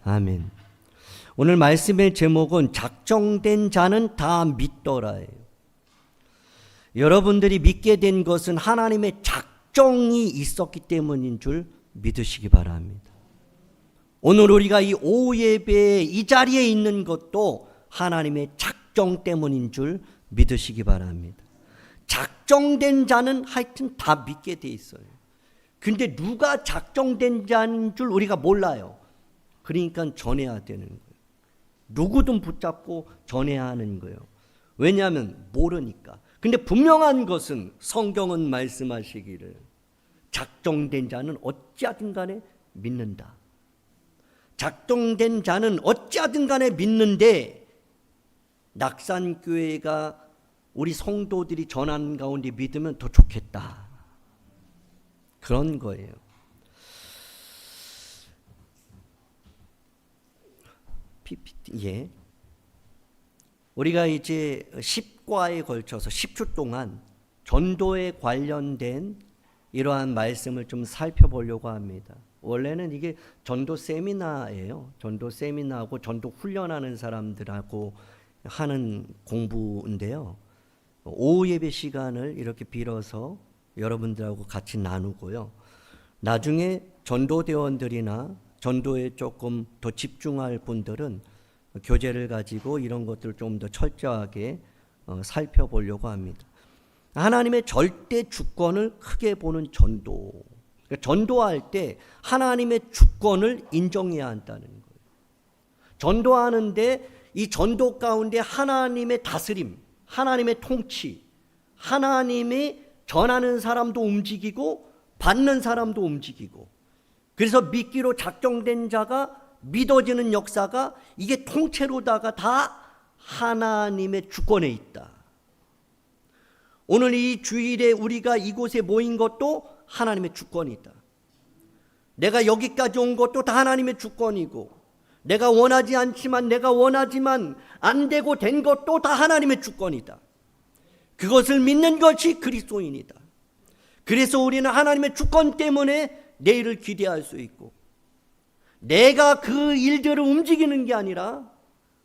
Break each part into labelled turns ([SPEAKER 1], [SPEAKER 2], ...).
[SPEAKER 1] 아멘. 오늘 말씀의 제목은 작정된 자는 다 믿더라예요. 여러분들이 믿게 된 것은 하나님의 작정이 있었기 때문인 줄 믿으시기 바랍니다. 오늘 우리가 이 오후 예배에 이 자리에 있는 것도 하나님의 작정 때문인 줄 믿으시기 바랍니다. 작정된 자는 하여튼 다 믿게 돼 있어요. 근데 누가 작정된 자인 줄 우리가 몰라요. 그러니까 전해야 되는 거예요. 누구든 붙잡고 전해야 하는 거예요. 왜냐하면 모르니까. 근데 분명한 것은 성경은 말씀하시기를 작정된 자는 어찌하든 간에 믿는다. 작정된 자는 어찌하든 간에 믿는데 낙산교회가 우리 성도들이 전하는 가운데 믿으면 더 좋겠다. 그런 거예요. PPT, 예. 우리가 이제 10과에 걸쳐서 10주 동안 전도에 관련된 이러한 말씀을 좀 살펴보려고 합니다. 원래는 이게 전도 세미나예요. 전도 세미나하고 전도 훈련하는 사람들하고 하는 공부인데요. 오후 예배 시간을 이렇게 빌어서 여러분들하고 같이 나누고요. 나중에 전도대원들이나 전도에 조금 더 집중할 분들은 교재를 가지고 이런 것들을 좀 더 철저하게 살펴보려고 합니다. 하나님의 절대 주권을 크게 보는 전도. 전도할 때 하나님의 주권을 인정해야 한다는 거예요. 전도하는데 이 전도 가운데 하나님의 다스림, 하나님의 통치, 하나님이 전하는 사람도 움직이고 받는 사람도 움직이고, 그래서 믿기로 작정된 자가 믿어지는 역사가 이게 통째로다가 다 하나님의 주권에 있다. 오늘 이 주일에 우리가 이곳에 모인 것도 하나님의 주권이다. 내가 여기까지 온 것도 다 하나님의 주권이고, 내가 원하지 않지만 내가 원하지만 안 되고 된 것도 다 하나님의 주권이다. 그것을 믿는 것이 그리스도인이다. 그래서 우리는 하나님의 주권 때문에 내일을 기대할 수 있고, 내가 그 일들을 움직이는 게 아니라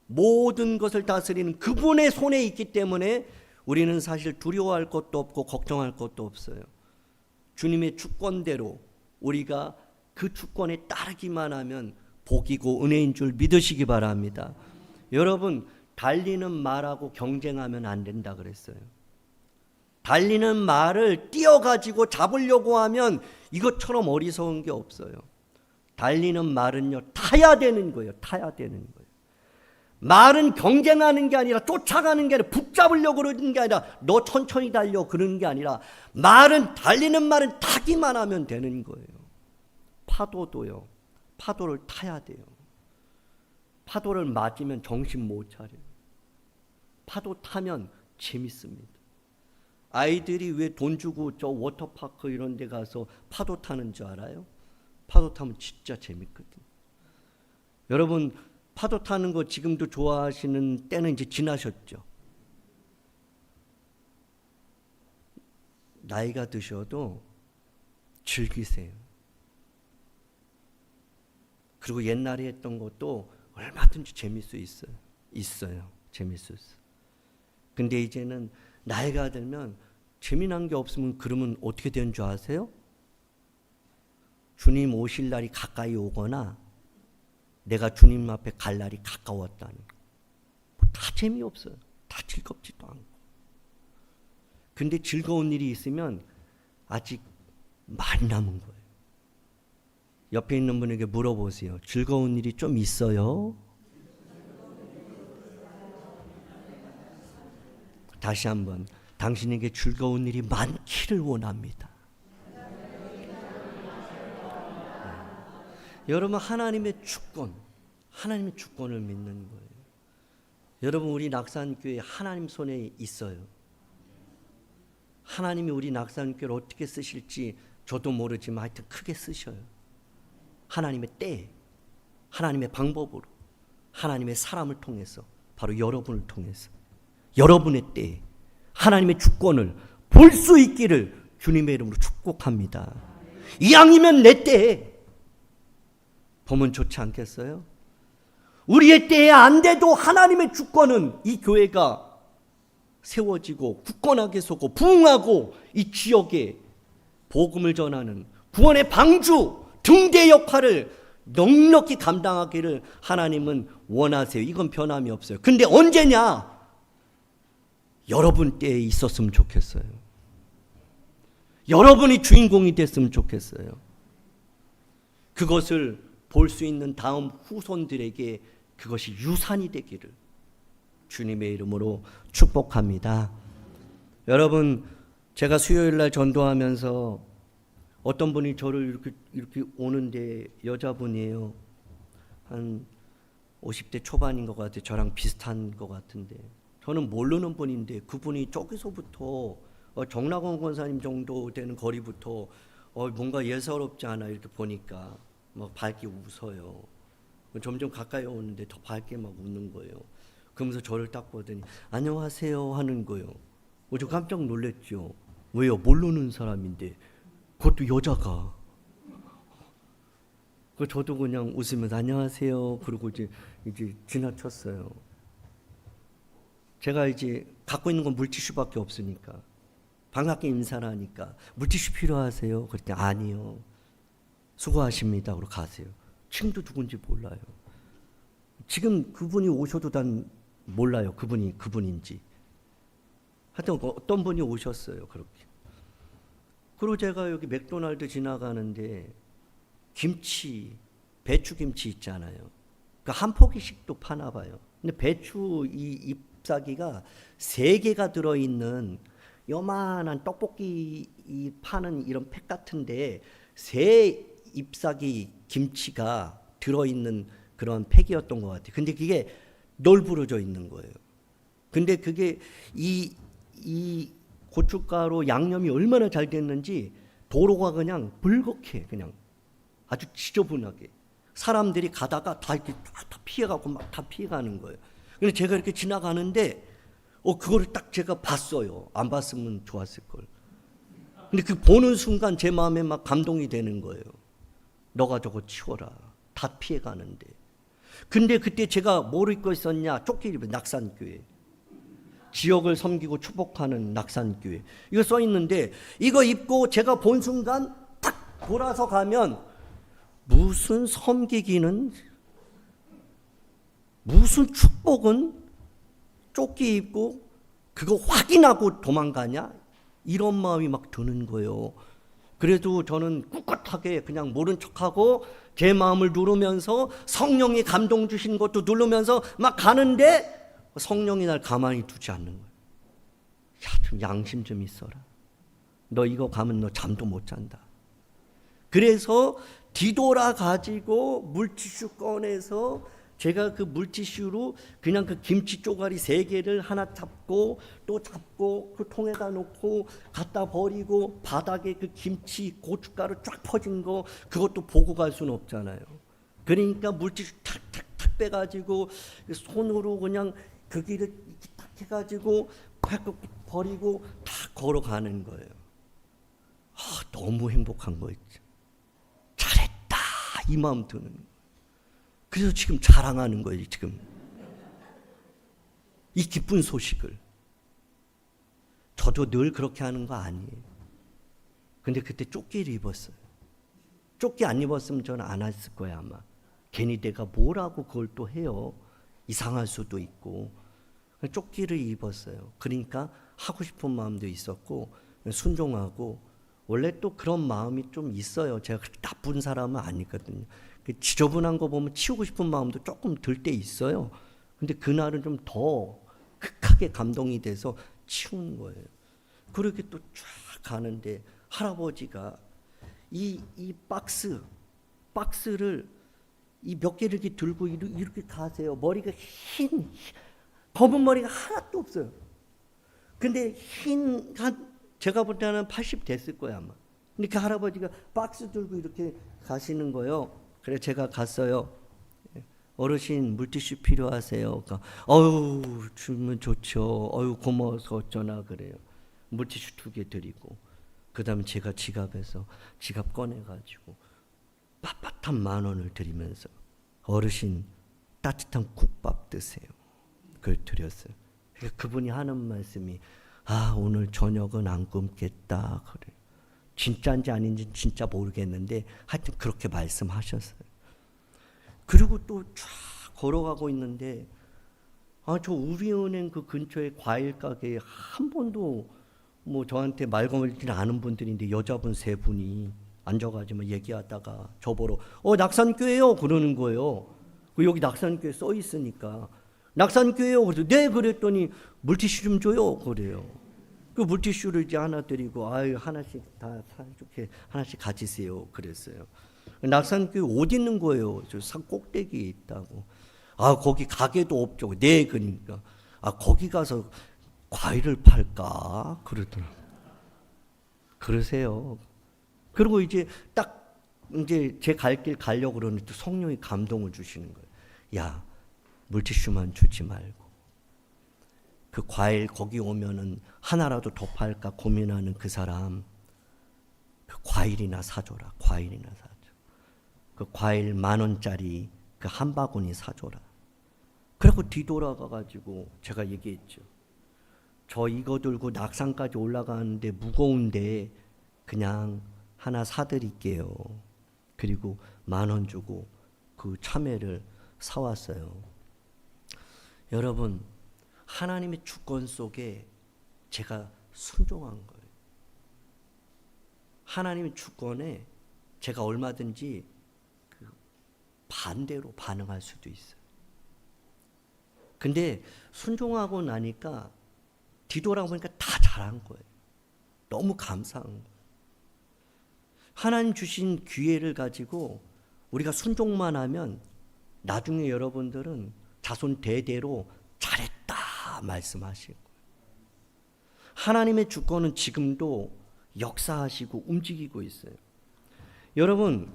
[SPEAKER 1] 모든 것을 다스리는 그분의 손에 있기 때문에 우리는 사실 두려워할 것도 없고 걱정할 것도 없어요. 주님의 주권대로 우리가 그 주권에 따르기만 하면 복이고 은혜인 줄 믿으시기 바랍니다. 여러분, 달리는 말하고 경쟁하면 안 된다 그랬어요. 달리는 말을 띄어가지고 잡으려고 하면 이것처럼 어리석은 게 없어요. 달리는 말은요, 타야 되는 거예요. 타야 되는 거예요. 말은 경쟁하는 게 아니라 쫓아가는 게 아니라 붙잡으려고 그러는 게 아니라 너 천천히 달려 그러는 게 아니라 말은, 달리는 말은 타기만 하면 되는 거예요. 파도도요, 파도를 타야 돼요. 파도를 맞으면 정신 못 차려요. 파도 타면 재밌습니다. 아이들이 왜 돈 주고 저 워터파크 이런 데 가서 파도 타는 줄 알아요? 파도 타면 진짜 재밌거든. 여러분, 파도 타는 거 지금도 좋아하시는 때는 이제 지나셨죠? 나이가 드셔도 즐기세요. 그리고 옛날에 했던 것도 얼마든지 재밌을 수 있어요. 재밌을 수. 근데 이제는 나이가 들면 재미난 게 없으면 그러면 어떻게 되는 줄 아세요? 주님 오실 날이 가까이 오거나 내가 주님 앞에 갈 날이 가까웠다는 거. 다 재미없어요. 다 즐겁지도 않고. 근데 즐거운 일이 있으면 아직 많이 남은 거예요. 옆에 있는 분에게 물어보세요. 즐거운 일이 좀 있어요? 다시 한번, 당신에게 즐거운 일이 많기를 원합니다. 여러분, 하나님의 주권, 하나님의 주권을 믿는 거예요. 여러분, 우리 낙산교회 하나님 손에 있어요. 하나님이 우리 낙산교회를 어떻게 쓰실지 저도 모르지만 하여튼 크게 쓰셔요. 하나님의 때, 하나님의 방법으로, 하나님의 사람을 통해서, 바로 여러분을 통해서 여러분의 때에 하나님의 주권을 볼 수 있기를 주님의 이름으로 축복합니다. 이왕이면 내 때에 보면 좋지 않겠어요? 우리의 때에 안 돼도 하나님의 주권은 이 교회가 세워지고 굳건하게 서고 부흥하고 이 지역에 복음을 전하는 구원의 방주 등대 역할을 넉넉히 감당하기를 하나님은 원하세요. 이건 변함이 없어요. 근데 언제냐? 여러분 때에 있었으면 좋겠어요. 여러분이 주인공이 됐으면 좋겠어요. 그것을 볼 수 있는 다음 후손들에게 그것이 유산이 되기를 주님의 이름으로 축복합니다. 여러분, 제가 수요일 날 전도하면서 어떤 분이 저를 이렇게 오는데 여자분이에요. 한 50대 초반인 것 같아요. 저랑 비슷한 것 같은데 저는 모르는 분인데 그분이 저기서부터 정락원 권사님 정도 되는 거리부터 뭔가 예사롭지 않아 이렇게 보니까 막 밝게 웃어요. 점점 가까이 오는데 더 밝게 막 웃는 거예요. 그러면서 저를 딱 보더니 안녕하세요 하는 거예요. 저 깜짝 놀랐죠. 왜요? 모르는 사람인데 그것도 여자가. 저도 그냥 웃으면서 안녕하세요 그러고 이제 지나쳤어요. 제가 이제 갖고 있는 건 물티슈밖에 없으니까 반갑게 인사를 하니까 물티슈 필요하세요? 그랬더니 아니요. 수고하십니다. 그러고 가세요. 친구 누군지 몰라요. 지금 그분이 오셔도 난 몰라요. 그분이 그분인지. 하여튼 어떤 분이 오셨어요. 그렇게. 그리고 제가 여기 맥도날드 지나가는데 김치, 배추김치 있잖아요. 그러니까 한 포기씩도 파나 봐요. 근데 배추 이 잎사귀가 3개가 들어있는 요만한 떡볶이 파는 이런 팩 같은데 3 잎사귀 김치가 들어있는 그런 팩이었던 것 같아요. 근데 그게 널브러져 있는 거예요. 근데 그게 이 고춧가루 양념이 얼마나 잘 됐는지 도로가 그냥 불겋게 그냥 아주 지저분하게 사람들이 가다가 다 이렇게 다 피해가고 막 다 피해가는 거예요. 근데 제가 이렇게 지나가는데 그거를 딱 제가 봤어요. 안 봤으면 좋았을 걸. 근데 그 보는 순간 제 마음에 막 감동이 되는 거예요. 너가 저거 치워라. 다 피해가는데. 근데 그때 제가 뭘 입고 있었냐? 조끼를 입은 낙산교회. 지역을 섬기고 축복하는 낙산교회. 이거 써 있는데 이거 입고 제가 본 순간 딱 돌아서 가면 무슨 섬기기는 무슨 축복은 조끼 입고 그거 확인하고 도망가냐? 이런 마음이 막 드는 거예요. 그래도 저는 꿋꿋하게 그냥 모른 척하고 제 마음을 누르면서 성령이 감동 주신 것도 누르면서 막 가는데 성령이 날 가만히 두지 않는 거예요. 야, 좀 양심 좀 있어라. 너 이거 가면 너 잠도 못 잔다. 그래서 뒤돌아 가지고 물티슈 꺼내서 제가 그 물티슈로 그냥 그 김치 쪼가리 3개를 하나 잡고 또 잡고 그 통에다 놓고 갖다 버리고 바닥에 그 김치 고춧가루 쫙 퍼진 거 그것도 보고 갈 수는 없잖아요. 그러니까 물티슈 탁탁탁 빼가지고 손으로 그냥 그 길을 탁 해가지고 버리고 다 걸어가는 거예요. 너무 행복한 거 있죠. 잘했다 이 마음 드는 거예요. 그래서 지금 자랑하는 거예요. 지금 이 기쁜 소식을. 저도 늘 그렇게 하는 거 아니에요. 근데 그때 조끼를 입었어요. 조끼 안 입었으면 저는 안 했을 거예요 아마. 괜히 내가 뭐라고 그걸 또 해요. 이상할 수도 있고. 조끼를 입었어요. 그러니까 하고 싶은 마음도 있었고 순종하고 원래 또 그런 마음이 좀 있어요. 제가 그렇게 나쁜 사람은 아니거든요. 지저분한 거 보면 치우고 싶은 마음도 조금 들 때 있어요. 근데 그날은 좀 더 극하게 감동이 돼서 치운 거예요. 그렇게 또 쫙 가는데 할아버지가 이 박스를 이 몇 개를 이렇게 들고 이렇게 가세요. 머리가 검은 머리가 하나도 없어요. 근데 제가 볼 때는 80 됐을 거예요 아마. 근데 그 할아버지가 박스 들고 이렇게 가시는 거예요. 그래서 제가 갔어요. 어르신 물티슈 필요하세요? 그러니까 주면 좋죠. 고마워서 어쩌나 그래요. 물티슈 2개 드리고 그 다음에 제가 지갑 꺼내가지고 빳빳한 10,000원을 드리면서 어르신 따뜻한 국밥 드세요. 그걸 드렸어요. 그분이 하는 말씀이 오늘 저녁은 안 굶겠다 그래요. 진짜인지 아닌지 진짜 모르겠는데 하여튼 그렇게 말씀하셨어요. 그리고 또 쫙 걸어가고 있는데 저 우리은행 그 근처에 과일 가게에 한 번도 뭐 저한테 말 걸지는 않은 분들인데 여자분 세 분이 앉아가지고 얘기하다가 저보러 낙산교회요 그러는 거예요. 여기 낙산교회 써 있으니까 낙산교회요. 그래서 네 그랬더니 물티슈 좀 줘요 그래요. 그 물티슈를 이제 하나 드리고 하나씩 다 사이좋게 하나씩 가지세요 그랬어요. 낙산교회 어디 있는 거예요? 저 산 꼭대기에 있다고. 거기 가게도 없죠. 네 그러니까 거기 가서 과일을 팔까 그러더라고요. 그러세요. 그리고 이제 딱 이제 제 갈 길 가려고 그러는데 또 성령이 감동을 주시는 거예요. 야, 물티슈만 주지 말고 그 과일 거기 오면은 하나라도 더 팔까 고민하는 그 사람 그 과일이나 사줘라. 과일이나 사줘. 그 과일 10,000원짜리 그 한 바구니 사줘라. 그리고 뒤돌아가 가지고 제가 얘기했죠. 저 이거 들고 낙산까지 올라가는데 무거운데 그냥 하나 사드릴게요. 그리고 10,000원 주고 그 참외를 사왔어요. 여러분, 하나님의 주권 속에 제가 순종한 거예요. 하나님의 주권에 제가 얼마든지 그 반대로 반응할 수도 있어요. 근데 순종하고 나니까 뒤돌아보니까 다 잘한 거예요. 너무 감사한 거예요. 하나님 주신 기회를 가지고 우리가 순종만 하면 나중에 여러분들은 자손 대대로 잘했다 말씀하실 거예요. 하나님의 주권은 지금도 역사하시고 움직이고 있어요. 여러분,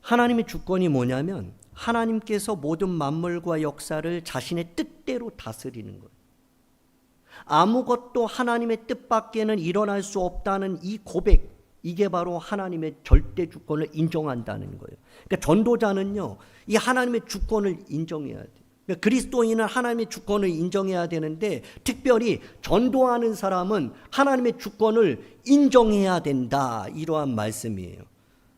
[SPEAKER 1] 하나님의 주권이 뭐냐면 하나님께서 모든 만물과 역사를 자신의 뜻대로 다스리는 거예요. 아무것도 하나님의 뜻밖에는 일어날 수 없다는 이 고백, 이게 바로 하나님의 절대 주권을 인정한다는 거예요. 그러니까 전도자는요, 이 하나님의 주권을 인정해야 돼요. 그러니까 그리스도인은 하나님의 주권을 인정해야 되는데 특별히 전도하는 사람은 하나님의 주권을 인정해야 된다. 이러한 말씀이에요.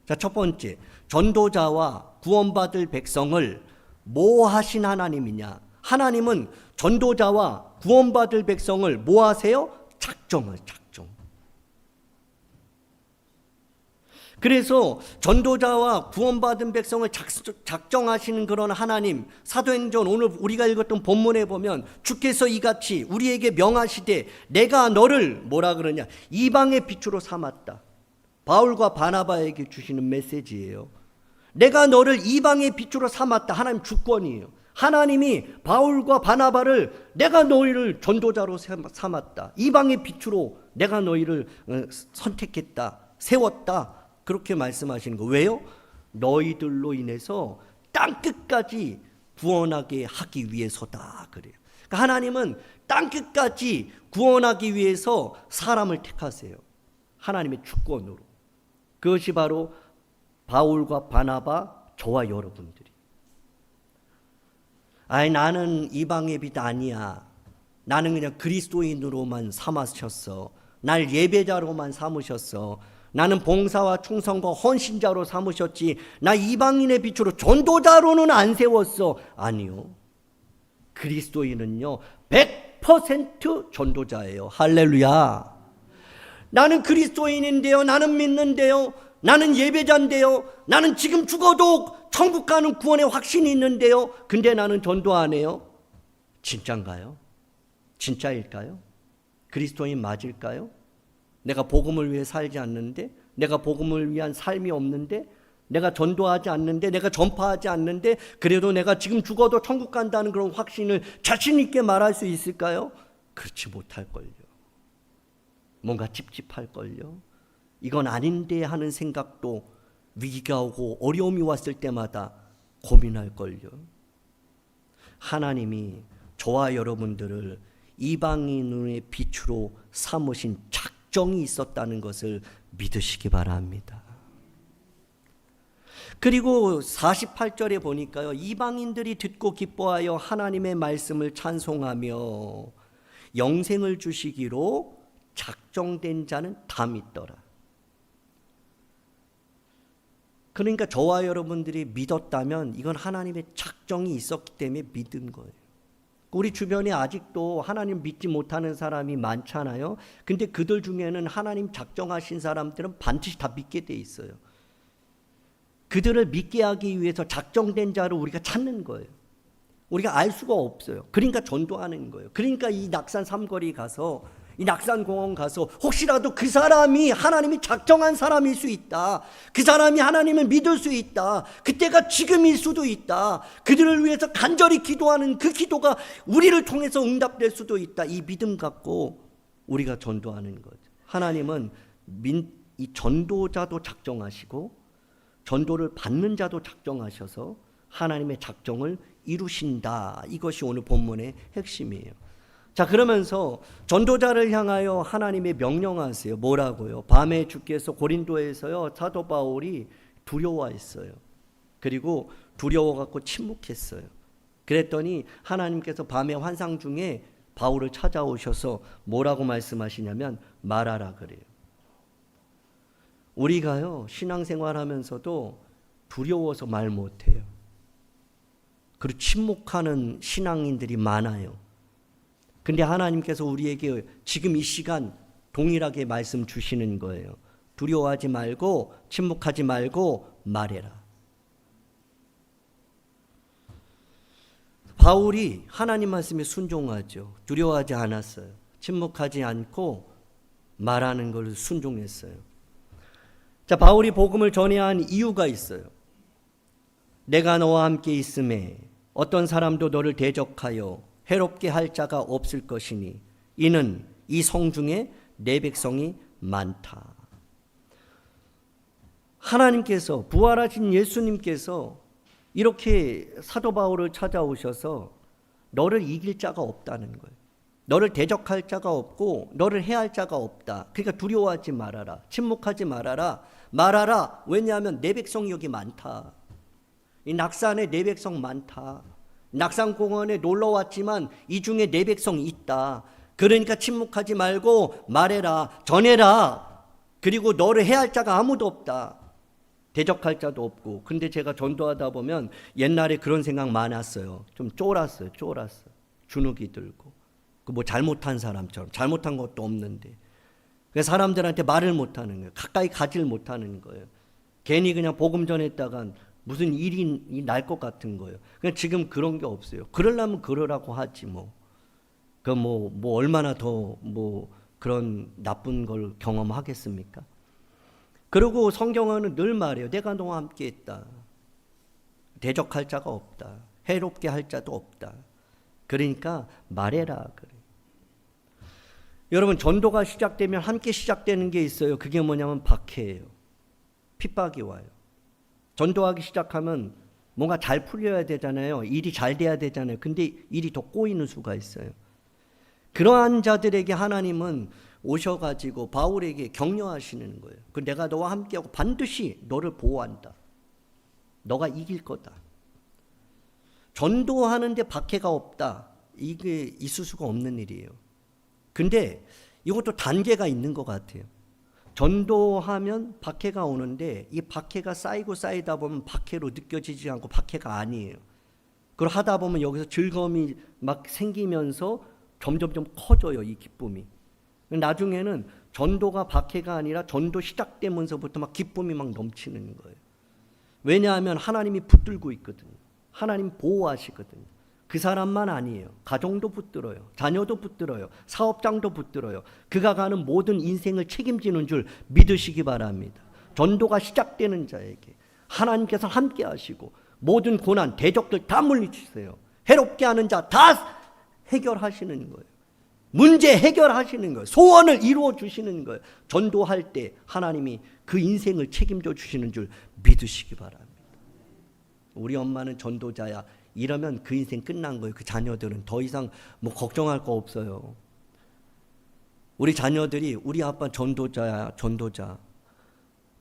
[SPEAKER 1] 자, 첫 번째, 전도자와 구원받을 백성을 뭐 하신 하나님이냐? 하나님은 전도자와 구원받을 백성을 뭐 하세요? 작정. 그래서 전도자와 구원받은 백성을 작정하시는 그런 하나님, 사도행전 오늘 우리가 읽었던 본문에 보면 주께서 이같이 우리에게 명하시되 내가 너를 뭐라 그러냐? 이방의 빛으로 삼았다. 바울과 바나바에게 주시는 메시지예요. 내가 너를 이방의 빛으로 삼았다. 하나님 주권이에요. 하나님이 바울과 바나바를 내가 너희를 전도자로 삼았다. 이방의 빛으로 내가 너희를 선택했다. 세웠다. 그렇게 말씀하시는 거. 왜요? 너희들로 인해서 땅끝까지 구원하게 하기 위해서다. 그래요. 그러니까 하나님은 땅끝까지 구원하기 위해서 사람을 택하세요. 하나님의 주권으로. 그것이 바로 바울과 바나바, 저와 여러분들이. 나는 이방의 빛 아니야. 나는 그냥 그리스도인으로만 삼으셨어. 날 예배자로만 삼으셨어. 나는 봉사와 충성과 헌신자로 삼으셨지. 나 이방인의 빛으로 전도자로는 안 세웠어. 아니요. 그리스도인은요 100% 전도자예요. 할렐루야. 나는 그리스도인인데요. 나는 믿는데요. 나는 예배자인데요. 나는 지금 죽어도 천국 가는 구원의 확신이 있는데요. 근데 나는 전도 안 해요. 진짜인가요? 진짜일까요? 그리스도인 맞을까요? 내가 복음을 위해 살지 않는데, 내가 복음을 위한 삶이 없는데, 내가 전도하지 않는데, 내가 전파하지 않는데, 그래도 내가 지금 죽어도 천국 간다는 그런 확신을 자신 있게 말할 수 있을까요? 그렇지 못할걸요. 뭔가 찝찝할걸요. 이건 아닌데 하는 생각도 위기가 오고 어려움이 왔을 때마다 고민할걸요. 하나님이 저와 여러분들을 이방인의 빛으로 삼으신 작정이 있었다는 것을 믿으시기 바랍니다. 그리고 48절에 보니까요, 이방인들이 듣고 기뻐하여 하나님의 말씀을 찬송하며 영생을 주시기로 작정된 자는 다 믿더라. 그러니까 저와 여러분들이 믿었다면 이건 하나님의 작정이 있었기 때문에 믿은 거예요. 우리 주변에 아직도 하나님 믿지 못하는 사람이 많잖아요. 근데 그들 중에는 하나님 작정하신 사람들은 반드시 다 믿게 돼 있어요. 그들을 믿게 하기 위해서 작정된 자를 우리가 찾는 거예요. 우리가 알 수가 없어요. 그러니까 전도하는 거예요. 그러니까 이 낙산 삼거리 가서, 이 낙산공원 가서 혹시라도 그 사람이 하나님이 작정한 사람일 수 있다. 그 사람이 하나님을 믿을 수 있다. 그때가 지금일 수도 있다. 그들을 위해서 간절히 기도하는 그 기도가 우리를 통해서 응답될 수도 있다. 이 믿음 갖고 우리가 전도하는 거죠. 하나님은 이 전도자도 작정하시고 전도를 받는 자도 작정하셔서 하나님의 작정을 이루신다. 이것이 오늘 본문의 핵심이에요. 자, 그러면서 전도자를 향하여 하나님의 명령하세요. 뭐라고요? 밤에 주께서 고린도에서요, 사도 바울이 두려워했어요. 그리고 두려워갖고 침묵했어요. 그랬더니 하나님께서 밤의 환상 중에 바울을 찾아오셔서 뭐라고 말씀하시냐면 말하라 그래요. 우리가요, 신앙생활 하면서도 두려워서 말 못해요. 그리고 침묵하는 신앙인들이 많아요. 근데 하나님께서 우리에게 지금 이 시간 동일하게 말씀 주시는 거예요. 두려워하지 말고 침묵하지 말고 말해라. 바울이 하나님 말씀에 순종하죠. 두려워하지 않았어요. 침묵하지 않고 말하는 걸 순종했어요. 자, 바울이 복음을 전해야 한 이유가 있어요. 내가 너와 함께 있음에 어떤 사람도 너를 대적하여 해롭게 할 자가 없을 것이니 이는 이 성중에 내 백성이 많다. 하나님께서, 부활하신 예수님께서 이렇게 사도 바울을 찾아오셔서 너를 이길 자가 없다는 거예요. 너를 대적할 자가 없고 너를 해할 자가 없다. 그러니까 두려워하지 말아라. 침묵하지 말아라. 말하라. 왜냐하면 내 백성이 여기 많다. 이 낙산에 내 백성 많다. 낙산공원에 놀러 왔지만 이 중에 내 백성이 있다. 그러니까 침묵하지 말고 말해라. 전해라. 그리고 너를 해할 자가 아무도 없다. 대적할 자도 없고. 근데 제가 전도하다 보면 옛날에 그런 생각 많았어요. 좀 쫄았어요. 주눅이 들고. 그 뭐 잘못한 사람처럼. 잘못한 것도 없는데. 그래서 사람들한테 말을 못하는 거예요. 가까이 가지를 못하는 거예요. 괜히 그냥 복음 전했다간 무슨 일이 날 것 같은 거예요. 그냥 지금 그런 게 없어요. 그러려면 그러라고 하지 뭐. 뭐 얼마나 더 뭐 그런 나쁜 걸 경험하겠습니까? 그리고 성경은 늘 말해요. 내가 너와 함께 있다. 대적할 자가 없다. 해롭게 할 자도 없다. 그러니까 말해라 그래. 여러분, 전도가 시작되면 함께 시작되는 게 있어요. 그게 뭐냐면 박해예요. 핍박이 와요. 전도하기 시작하면 뭔가 잘 풀려야 되잖아요. 일이 잘 돼야 되잖아요. 근데 일이 더 꼬이는 수가 있어요. 그러한 자들에게 하나님은 오셔가지고 바울에게 격려하시는 거예요. 내가 너와 함께하고 반드시 너를 보호한다. 너가 이길 거다. 전도하는데 박해가 없다. 이게 있을 수가 없는 일이에요. 근데 이것도 단계가 있는 것 같아요. 전도하면 박해가 오는데 이 박해가 쌓이다 보면 박해로 느껴지지 않고 박해가 아니에요. 그걸 하다 보면 여기서 즐거움이 막 생기면서 점점 커져요. 이 기쁨이. 나중에는 전도가 박해가 아니라 전도 시작되면서부터 막 기쁨이 막 넘치는 거예요. 왜냐하면 하나님이 붙들고 있거든요. 하나님 보호하시거든요. 그 사람만 아니에요. 가정도 붙들어요. 자녀도 붙들어요. 사업장도 붙들어요. 그가 가는 모든 인생을 책임지는 줄 믿으시기 바랍니다. 전도가 시작되는 자에게 하나님께서 함께 하시고 모든 고난, 대적들 다 물리치세요. 해롭게 하는 자 다 해결하시는 거예요. 문제 해결하시는 거예요. 소원을 이루어 주시는 거예요. 전도할 때 하나님이 그 인생을 책임져 주시는 줄 믿으시기 바랍니다. 우리 엄마는 전도자야. 이러면 그 인생 끝난 거예요. 그 자녀들은 더 이상 뭐 걱정할 거 없어요. 우리 자녀들이 우리 아빠 전도자야. 전도사.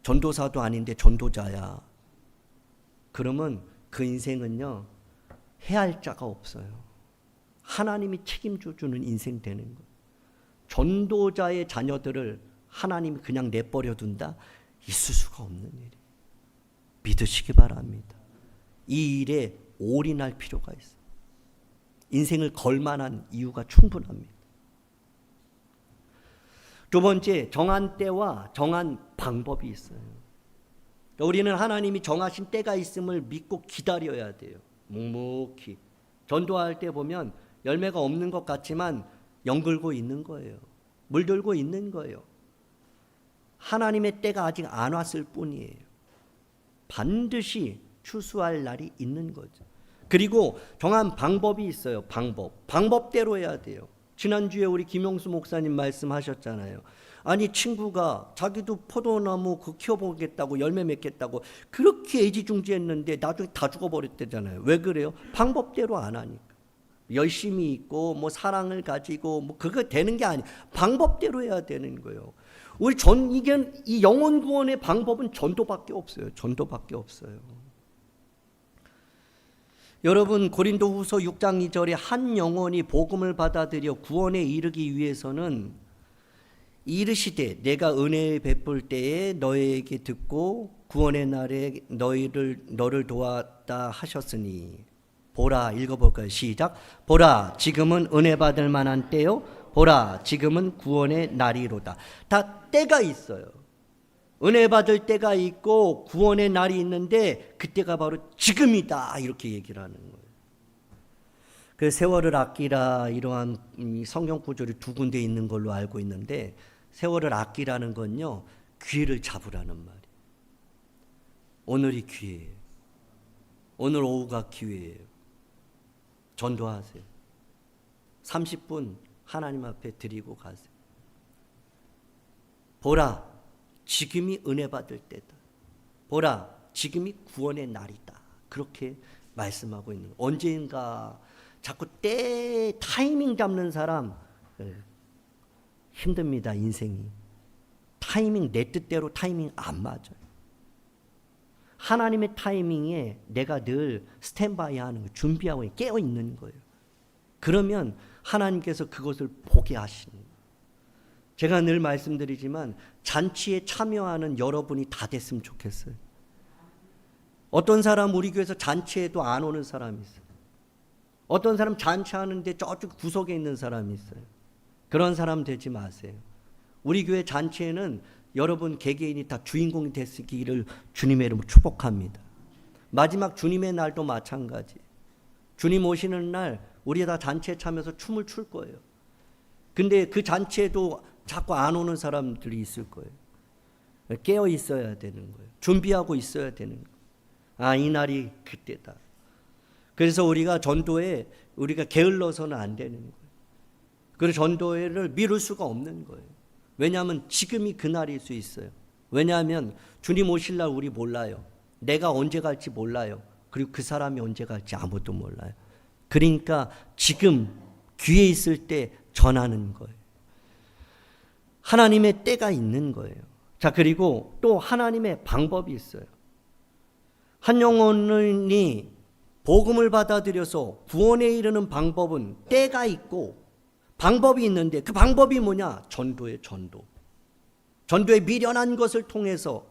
[SPEAKER 1] 전도사도 아닌데 전도자야. 그러면 그 인생은요, 해할 자가 없어요. 하나님이 책임져 주는 인생 되는 거예요. 전도자의 자녀들을 하나님이 그냥 내버려 둔다? 있을 수가 없는 일이에요. 믿으시기 바랍니다. 이 일에 올인할 필요가 있어요. 인생을 걸 만한 이유가 충분합니다. 두 번째, 정한 때와 정한 방법이 있어요. 우리는 하나님이 정하신 때가 있음을 믿고 기다려야 돼요. 묵묵히. 전도할 때 보면 열매가 없는 것 같지만 연글고 있는 거예요. 물들고 있는 거예요. 하나님의 때가 아직 안 왔을 뿐이에요. 반드시 추수할 날이 있는 거죠. 그리고 정한 방법이 있어요. 방법대로 해야 돼요. 지난주에 우리 김용수 목사님 말씀하셨잖아요. 아니, 친구가 자기도 포도나무 키워보겠다고 열매 맺겠다고 그렇게 애지중지했는데 나중에 다 죽어버렸대잖아요. 왜 그래요? 방법대로 안 하니까. 열심히 있고 뭐 사랑을 가지고 뭐 그거 되는 게 아니에요. 방법대로 해야 되는 거예요. 우리 이게 이 영혼 구원의 방법은 전도밖에 없어요. 전도밖에 없어요. 여러분, 고린도후서 6장 2절에 한 영혼이 복음을 받아들여 구원에 이르기 위해서는 이르시되 내가 은혜 베풀 때에 너에게 듣고 구원의 날에 너를 도왔다 하셨으니 보라. 읽어볼까요? 시작. 보라, 지금은 은혜 받을 만한 때요. 보라, 지금은 구원의 날이로다. 다 때가 있어요. 은혜 받을 때가 있고 구원의 날이 있는데 그때가 바로 지금이다, 이렇게 얘기를 하는 거예요. 그 세월을 아끼라, 이러한 성경 구절이 두 군데 있는 걸로 알고 있는데, 세월을 아끼라는 건요, 기회를 잡으라는 말이에요. 오늘이 기회예요. 오늘 오후가 기회예요. 전도하세요. 30분 하나님 앞에 드리고 가세요. 보라, 지금이 은혜 받을 때다. 보라, 지금이 구원의 날이다. 그렇게 말씀하고 있는 거예요. 언젠가 자꾸 타이밍 잡는 사람 힘듭니다. 인생이. 타이밍, 내 뜻대로 타이밍 안 맞아요. 하나님의 타이밍에 내가 늘 스탠바이 하는 거예요. 준비하고 깨어 있는 거예요. 그러면 하나님께서 그것을 보게 하시는 거예요. 제가 늘 말씀드리지만 잔치에 참여하는 여러분이 다 됐으면 좋겠어요. 어떤 사람 우리 교회에서 잔치에도 안 오는 사람이 있어요. 어떤 사람 잔치하는데 저쪽 구석에 있는 사람이 있어요. 그런 사람 되지 마세요. 우리 교회 잔치에는 여러분 개개인이 다 주인공이 되시기를 주님의 이름으로 축복합니다. 마지막 주님의 날도 마찬가지. 주님 오시는 날 우리 다 잔치에 참여해서 춤을 출 거예요. 근데 그 잔치에도 자꾸 안 오는 사람들이 있을 거예요. 깨어 있어야 되는 거예요. 준비하고 있어야 되는 거예요. 아, 이 날이 그때다. 그래서 우리가 전도에 우리가 게을러서는 안 되는 거예요. 그리고 전도회를 미룰 수가 없는 거예요. 왜냐하면 지금이 그날일 수 있어요. 왜냐하면 주님 오실 날 우리 몰라요. 내가 언제 갈지 몰라요. 그리고 그 사람이 언제 갈지 아무도 몰라요. 그러니까 지금 기회 있을 때 전하는 거예요. 하나님의 때가 있는 거예요. 자, 그리고 또 하나님의 방법이 있어요. 한 영혼이 복음을 받아들여서 구원에 이르는 방법은 때가 있고 방법이 있는데, 그 방법이 뭐냐? 전도예요. 전도의 미련한 것을 통해서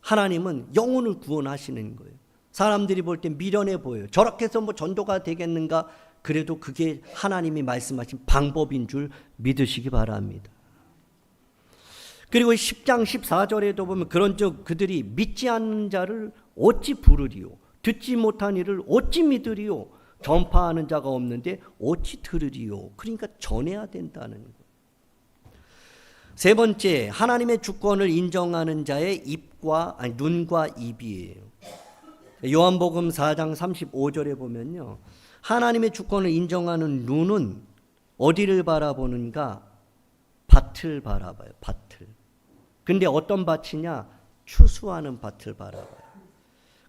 [SPEAKER 1] 하나님은 영혼을 구원하시는 거예요. 사람들이 볼 때 미련해 보여요. 저렇게 해서 뭐 전도가 되겠는가? 그래도 그게 하나님이 말씀하신 방법인 줄 믿으시기 바랍니다. 그리고 10장 14절에도 보면 그런즉 그들이 믿지 않는 자를 어찌 부르리요? 듣지 못한 이를 어찌 믿으리요? 전파하는 자가 없는데 어찌 들으리요? 그러니까 전해야 된다는 거예요. 세 번째, 하나님의 주권을 인정하는 자의 눈과 입이에요. 요한복음 4장 35절에 보면요, 하나님의 주권을 인정하는 눈은 어디를 바라보는가? 밭을 바라봐요. 밭을. 근데 어떤 밭이냐? 추수하는 밭을 바라봐요.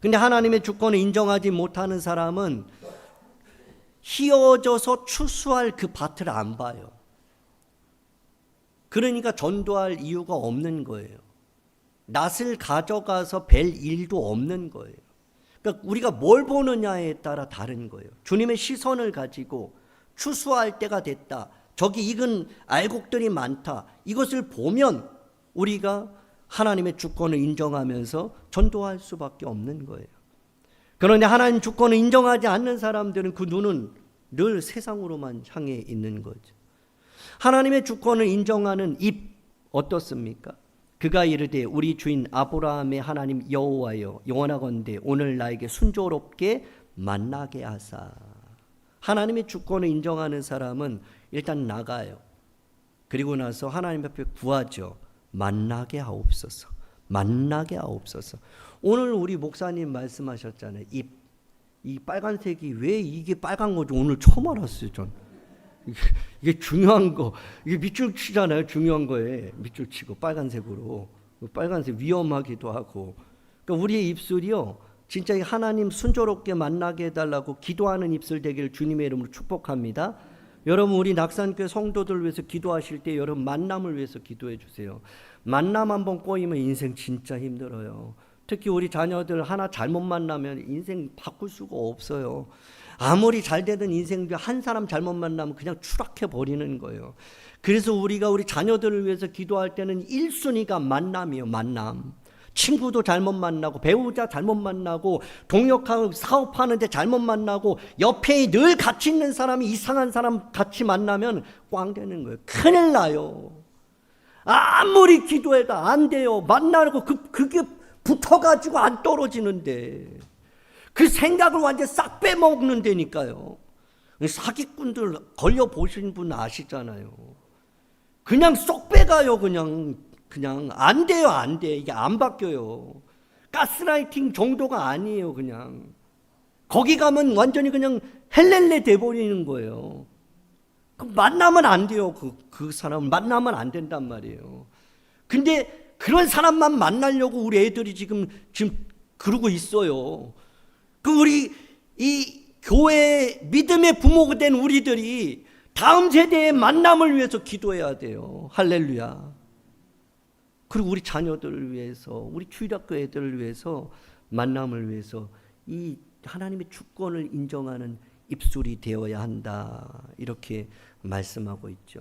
[SPEAKER 1] 근데 하나님의 주권을 인정하지 못하는 사람은 휘어져서 추수할 그 밭을 안 봐요. 그러니까 전도할 이유가 없는 거예요. 낫을 가져가서 벨 일도 없는 거예요. 그러니까 우리가 뭘 보느냐에 따라 다른 거예요. 주님의 시선을 가지고 추수할 때가 됐다, 저기 익은 알곡들이 많다, 이것을 보면 우리가 하나님의 주권을 인정하면서 전도할 수밖에 없는 거예요. 그런데 하나님 주권을 인정하지 않는 사람들은 그 눈은 늘 세상으로만 향해 있는 거죠. 하나님의 주권을 인정하는 입 어떻습니까? 그가 이르되 우리 주인 아브라함의 하나님 여호와여, 영원하건대 오늘 나에게 순조롭게 만나게 하사. 하나님의 주권을 인정하는 사람은 일단 나가요. 그리고 나서 하나님 앞에 구하죠. 만나게 하옵소서. 만나게 하옵소서. 오늘 우리 목사님 말씀하셨잖아요. 이 빨간색이 왜 이게 빨간 거죠? 오늘 처음 알았어요. 전 이게 중요한 거, 이게 밑줄 치잖아요. 중요한 거에 밑줄 치고 빨간색으로. 빨간색 위험하기도 하고. 그러니까 우리의 입술이요, 진짜 하나님 순조롭게 만나게 해달라고 기도하는 입술 되기를 주님의 이름으로 축복합니다. 여러분, 우리 낙산교회 성도들 위해서 기도하실 때 여러분 만남을 위해서 기도해 주세요. 만남 한번 꼬이면 인생 진짜 힘들어요. 특히 우리 자녀들 하나 잘못 만나면 인생 바꿀 수가 없어요. 아무리 잘 되던 인생도 한 사람 잘못 만나면 그냥 추락해 버리는 거예요. 그래서 우리가 우리 자녀들을 위해서 기도할 때는 1순위가 만남이에요. 만남. 친구도 잘못 만나고, 배우자 잘못 만나고, 동역하고 사업하는데 잘못 만나고, 옆에 늘 같이 있는 사람이 이상한 사람 같이 만나면 꽝 되는 거예요. 큰일 나요. 아무리 기도해도 안 돼요. 만나고 그게 붙어가지고 안 떨어지는데, 그 생각을 완전 싹 빼먹는다니까요. 사기꾼들 걸려 보신 분 아시잖아요. 그냥 쏙 빼가요. 그냥 안 돼요. 안 돼. 이게 안 바뀌어요. 가스라이팅 정도가 아니에요. 그냥 거기 가면 완전히 그냥 헬렐레 돼버리는 거예요. 만나면 안 돼요. 그 사람을 만나면 안 된단 말이에요. 근데 그런 사람만 만나려고 우리 애들이 지금 그러고 있어요. 우리 이 교회 믿음의 부모가 된 우리들이 다음 세대의 만남을 위해서 기도해야 돼요. 할렐루야. 그리고 우리 자녀들을 위해서, 우리 주일학교 애들을 위해서, 만남을 위해서 이 하나님의 주권을 인정하는 입술이 되어야 한다. 이렇게 말씀하고 있죠.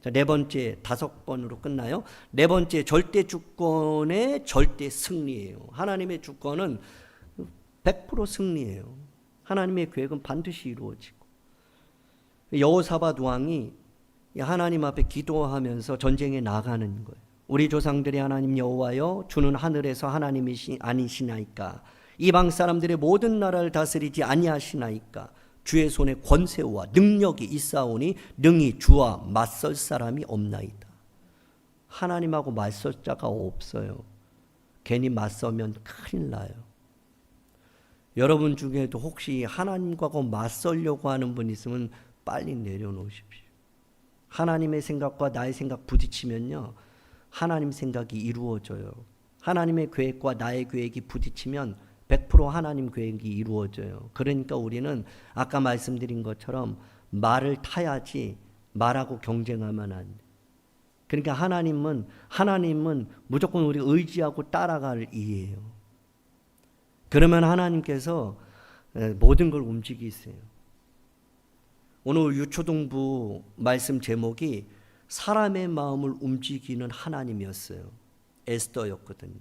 [SPEAKER 1] 자, 네 번째, 5번으로 끝나요. 네 번째, 절대 주권의 절대 승리예요. 하나님의 주권은 100% 승리예요. 하나님의 계획은 반드시 이루어지고. 여호사밧 왕이 하나님 앞에 기도하면서 전쟁에 나가는 거예요. 우리 조상들의 하나님 여호와여, 주는 하늘에서 하나님이 아니시나이까? 이방 사람들의 모든 나라를 다스리지 아니하시나이까? 주의 손에 권세와 능력이 있사오니 능히 주와 맞설 사람이 없나이다. 하나님하고 맞설 자가 없어요. 괜히 맞서면 큰일 나요. 여러분 중에도 혹시 하나님과 맞설려고 하는 분 있으면 빨리 내려놓으십시오. 하나님의 생각과 나의 생각 부딪히면요, 하나님 생각이 이루어져요. 하나님의 계획과 나의 계획이 부딪히면 100% 하나님 계획이 이루어져요. 그러니까 우리는 아까 말씀드린 것처럼 말을 타야지 말하고 경쟁하면 안 돼. 그러니까 하나님은 무조건 우리 의지하고 따라갈 이예요. 그러면 하나님께서 모든 걸 움직이세요. 오늘 유초동부 말씀 제목이 사람의 마음을 움직이는 하나님이었어요. 에스더였거든요.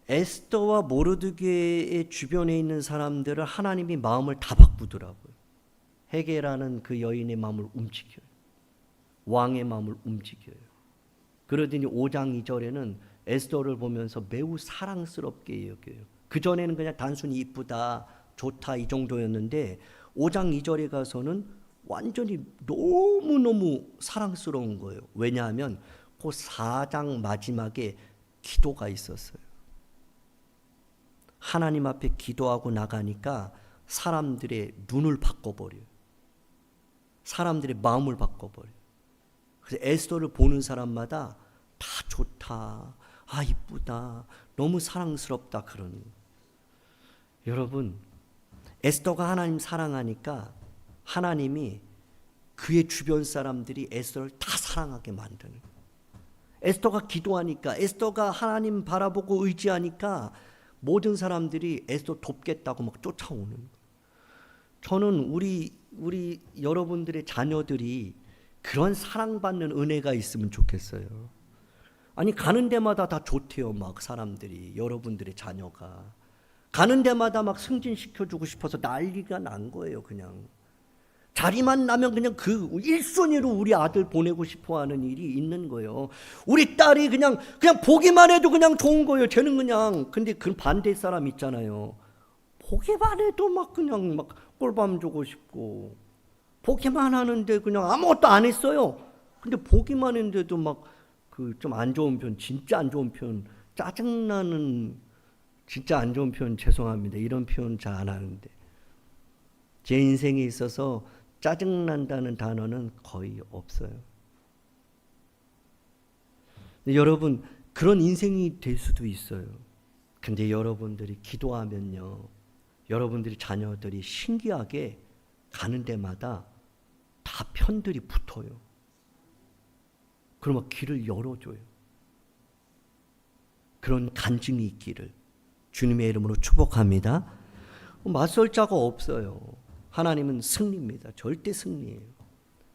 [SPEAKER 1] 에스더와 모르드게의 주변에 있는 사람들을 하나님이 마음을 다 바꾸더라고요. 헤게라는 그 여인의 마음을 움직여요. 왕의 마음을 움직여요. 그러더니 5장 2절에는 에스더를 보면서 매우 사랑스럽게 여겨요. 그전에는 그냥 단순히 이쁘다, 좋다 이 정도였는데 5장 2절에 가서는 완전히 너무너무 사랑스러운 거예요. 왜냐하면 그 4장 마지막에 기도가 있었어요. 하나님 앞에 기도하고 나가니까 사람들의 눈을 바꿔버려요. 사람들의 마음을 바꿔버려요. 그래서 에스더를 보는 사람마다 다 좋다, 아 이쁘다, 너무 사랑스럽다 그러는 거예요. 여러분, 에스더가 하나님 사랑하니까 하나님이 그의 주변 사람들이 에스더를 다 사랑하게 만드는 거예요. 에스더가 기도하니까, 에스더가 하나님 바라보고 의지하니까 모든 사람들이 애써 돕겠다고 막 쫓아오는 거예요. 저는 우리 여러분들의 자녀들이 그런 사랑받는 은혜가 있으면 좋겠어요. 아니 가는 데마다 다 좋대요. 막 사람들이, 여러분들의 자녀가 가는 데마다 막 승진시켜주고 싶어서 난리가 난 거예요. 그냥 자리만 나면 그냥 그 1순위로 우리 아들 보내고 싶어하는 일이 있는 거예요. 우리 딸이 그냥 보기만 해도 그냥 좋은 거예요. 쟤는 그냥. 근데 그 반대 사람 있잖아요. 보기만 해도 막 그냥 막 꿀밤 주고 싶고, 보기만 하는데 그냥 아무것도 안 했어요. 근데 보기만 했는데도 막 그 좀 안 좋은 표현, 진짜 안 좋은 표현, 짜증나는, 진짜 안 좋은 표현 죄송합니다. 이런 표현 잘 안 하는데 제 인생에 있어서 짜증난다는 단어는 거의 없어요. 여러분 그런 인생이 될 수도 있어요. 근데 여러분들이 기도하면요, 여러분들이 자녀들이 신기하게 가는 데마다 다 편들이 붙어요. 그러면 길을 열어줘요. 그런 간증이 있기를 주님의 이름으로 축복합니다. 맞설 자가 없어요. 하나님은 승리입니다. 절대 승리예요.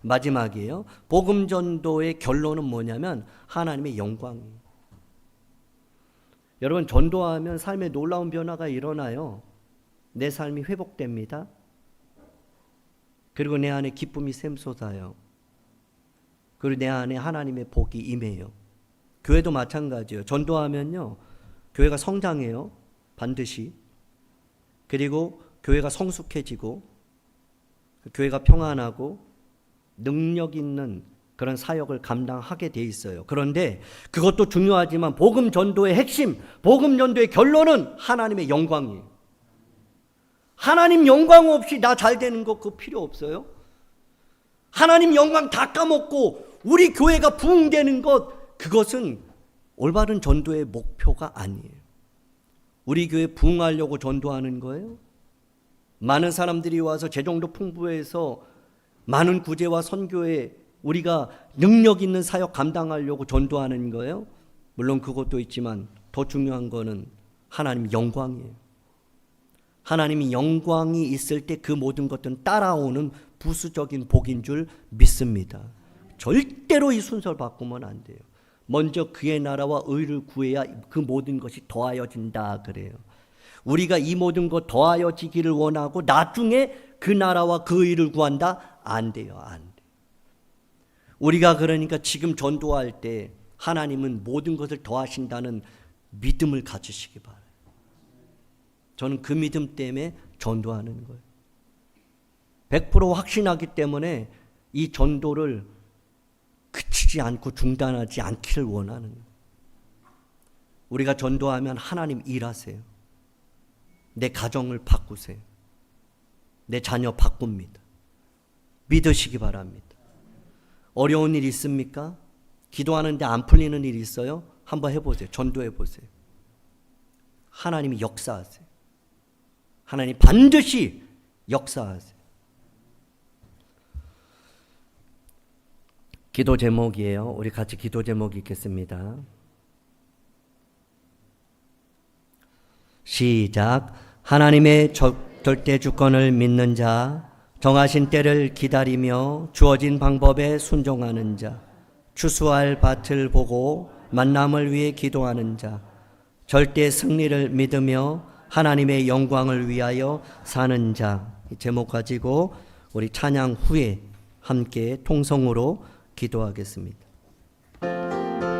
[SPEAKER 1] 마지막이에요. 복음 전도의 결론은 뭐냐면 하나님의 영광이에요. 여러분 전도하면 삶에 놀라운 변화가 일어나요. 내 삶이 회복됩니다. 그리고 내 안에 기쁨이 샘솟아요. 그리고 내 안에 하나님의 복이 임해요. 교회도 마찬가지예요. 전도하면요, 교회가 성장해요. 반드시. 그리고 교회가 성숙해지고, 교회가 평안하고 능력 있는 그런 사역을 감당하게 돼 있어요. 그런데 그것도 중요하지만 복음 전도의 핵심, 복음 전도의 결론은 하나님의 영광이에요. 하나님 영광 없이 나 잘 되는 거 그거 필요 없어요. 하나님 영광 다 까먹고 우리 교회가 부흥되는 것, 그것은 올바른 전도의 목표가 아니에요. 우리 교회 부흥하려고 전도하는 거예요? 많은 사람들이 와서 재정도 풍부해서 많은 구제와 선교에 우리가 능력 있는 사역 감당하려고 전도하는 거예요? 물론 그것도 있지만 더 중요한 거는 하나님 영광이에요. 하나님이 영광이 있을 때 그 모든 것들은 따라오는 부수적인 복인 줄 믿습니다. 절대로 이 순서를 바꾸면 안 돼요. 먼저 그의 나라와 의를 구해야 그 모든 것이 더하여진다 그래요. 우리가 이 모든 것 더하여지기를 원하고 나중에 그 나라와 그 의를 구한다? 안 돼요. 안 돼요. 우리가 그러니까 지금 전도할 때 하나님은 모든 것을 더하신다는 믿음을 가지시기 바라요. 저는 그 믿음 때문에 전도하는 거예요. 100% 확신하기 때문에 이 전도를 그치지 않고 중단하지 않기를 원하는 거예요. 우리가 전도하면 하나님 일하세요. 내 가정을 바꾸세요. 내 자녀 바꿉니다. 믿으시기 바랍니다. 어려운 일 있습니까? 기도하는데 안 풀리는 일 있어요? 한번 해보세요. 전도해보세요. 하나님이 역사하세요. 하나님 반드시 역사하세요. 기도 제목이에요. 우리 같이 기도 제목 읽겠습니다. 시작. 하나님의 절대 주권을 믿는 자, 정하신 때를 기다리며 주어진 방법에 순종하는 자, 추수할 밭을 보고 만남을 위해 기도하는 자, 절대 승리를 믿으며 하나님의 영광을 위하여 사는 자. 이 제목 가지고 우리 찬양 후에 함께 통성으로 기도하겠습니다.